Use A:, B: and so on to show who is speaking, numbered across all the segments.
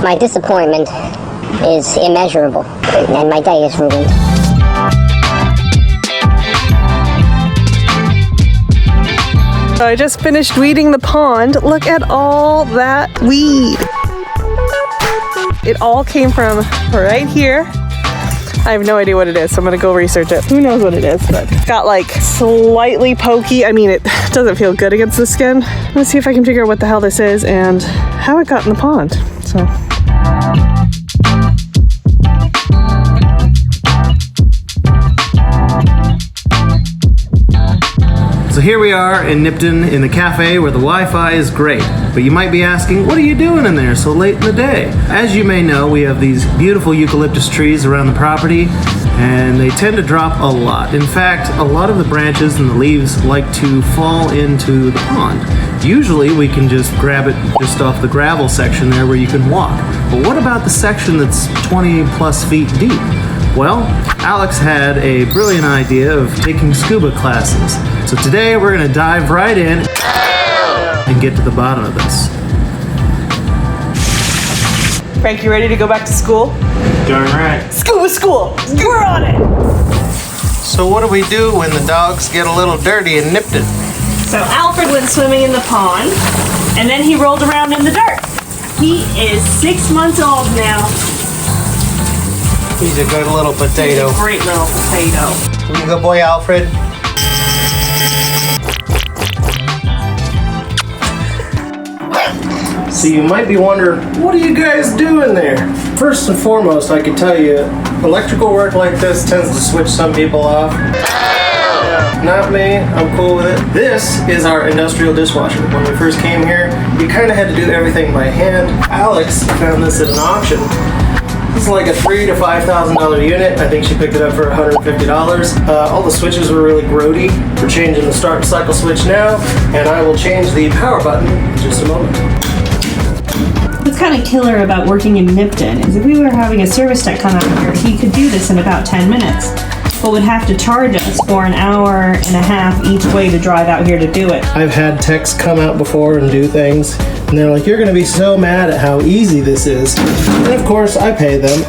A: my disappointment is immeasurable, and my day is ruined.
B: So I just finished weeding the pond. Look at all that weed. It all came from right here. I have no idea what it is, so I'm gonna go research it. Who knows what it is, but it's got like slightly pokey. I mean, it doesn't feel good against the skin. Let's see if I can figure out what the hell this is and how it got in the pond.
C: So here we are in Nipton in the cafe where the Wi-Fi is great. But you might be asking, what are you doing in there so late in the day? As you may know, we have these beautiful eucalyptus trees around the property, and they tend to drop a lot. In fact, a lot of the branches and the leaves like to fall into the pond. Usually we can just grab it just off the gravel section there where you can walk. But what about the section that's 20 plus feet deep? Well, Alex had a brilliant idea of taking scuba classes. So today we're gonna dive right in and get to the bottom of this.
B: Frank, you ready to go back to school?
C: Darn right.
B: Scuba school! We're on it!
C: So what do we do when the dogs get a little dirty in Nipton?
B: So Alfred went swimming in the pond, and then he rolled around in the dirt. He is 6 months old now.
C: He's a good little potato.
B: He's a great little potato.
C: You good boy, Alfred. So you might be wondering, what are you guys doing there? First and foremost, I can tell you, electrical work like this tends to switch some people off. Not me, I'm cool with it. This is our industrial dishwasher. When we first came here, you kind of had to do everything by hand. Alex found this at an auction. This is like a $3,000 to $5,000 unit. I think she picked it up for $150. All the switches were really grody. We're changing the start and cycle switch now, and I will change the power button in just a moment.
D: What's kind of killer about working in Nipton is if we were having a service tech come out here, he could do this in about 10 minutes, but would have to charge us for an hour and a half each way to drive out here to do it.
C: I've had techs come out before and do things, and they're like, you're gonna be so mad at how easy this is. And of course, I pay them.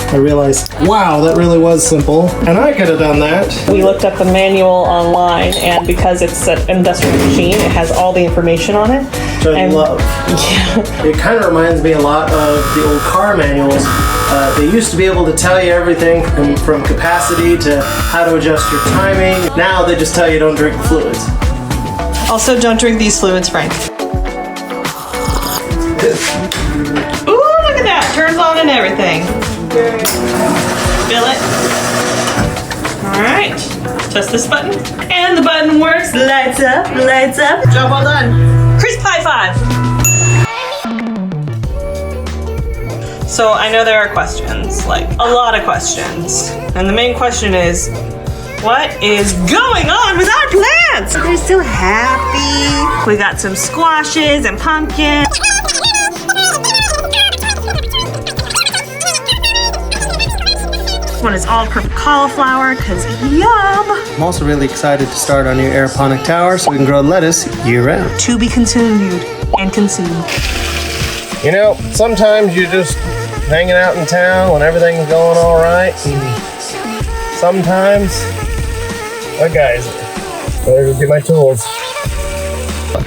C: I realized, wow, that really was simple, and I could have done that.
B: We looked up the manual online, and because it's an industrial machine, it has all the information on it.
C: Which I love.
B: Yeah.
C: It kind of reminds me a lot of the old car manuals. They used to be able to tell you everything from capacity to how to adjust your timing. Now they just tell you don't drink the fluids.
B: Also, don't drink these fluids, Frank. Ooh, look at that. Turns on and everything. Fill it. Alright. Press this button. And the button works. Lights up, lights up. Job well done. Crisp high five. So I know there are questions, like a lot of questions. And the main question is, what is going on with our plants? They're so happy. We got some squashes and pumpkins. This one is all purple cauliflower, because yum!
C: I'm also really excited to start our new aeroponic tower so we can grow lettuce year-round.
B: To be consumed and consumed.
C: You know, sometimes you're just hanging out in town when everything's going all right. Sometimes, a geyser. Better go get my tools.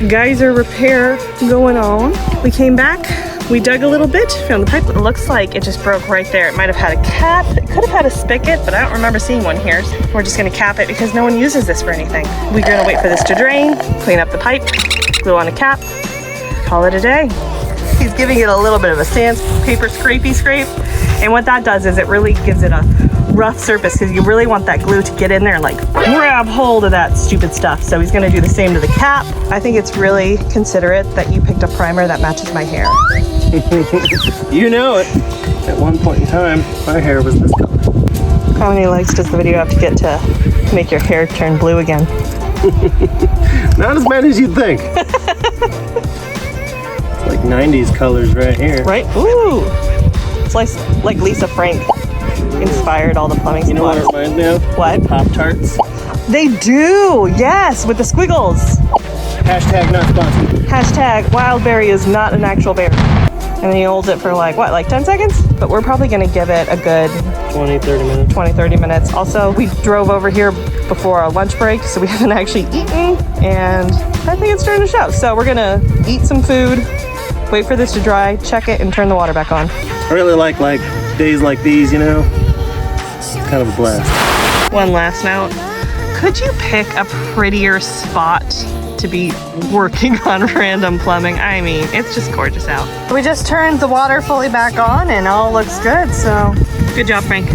B: Geyser repair going on. We came back, we dug a little bit, found the pipe. It looks like it just broke right there. It might have had a cap. It could have had a spigot, but I don't remember seeing one here. We're just gonna cap it because no one uses this for anything. We're gonna wait for this to drain, clean up the pipe, glue on a cap, call it a day. He's giving it a little bit of a sandpaper scrapey scrape. And what that does is it really gives it a rough surface because you really want that glue to get in there and like grab hold of that stupid stuff. So he's gonna do the same to the cap. I think it's really considerate that you picked a primer that matches my hair.
C: You know it. At one point in time, my hair was this color.
B: How many likes does the video have to get to make your hair turn blue again?
C: Not as many as you'd think. It's like 90s colors right here.
B: Right? Ooh! It's like Lisa Frank inspired all the plumbing supplies.
C: You know what it reminds me of?
B: What?
C: Pop-Tarts.
B: They do! Yes! With the squiggles!
C: Hashtag not sponsored.
B: Hashtag wildberry is not an actual berry. And then he holds it for like, what, like 10 seconds? But we're probably gonna give it a good
C: 20-30 minutes.
B: 20-30 minutes. Also, we drove over here before our lunch break, so we haven't actually eaten, and I think it's starting to show. So we're gonna eat some food, wait for this to dry, check it, and turn the water back on.
C: I really like days like these, you know? It's kind of a blast.
B: One last note. Could you pick a prettier spot to be working on random plumbing? I mean, it's just gorgeous out. We just turned the water fully back on and all looks good, so good job, Frank.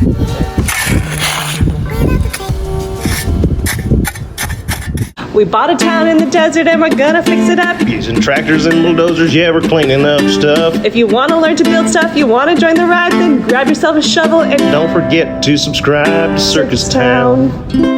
B: We bought a town in the desert and we're gonna fix it up.
E: Using tractors and bulldozers, yeah, we're cleaning up stuff.
B: If you want to learn to build stuff, you want to join the ride, then grab yourself a shovel and
E: Don't forget to subscribe to Circus Town.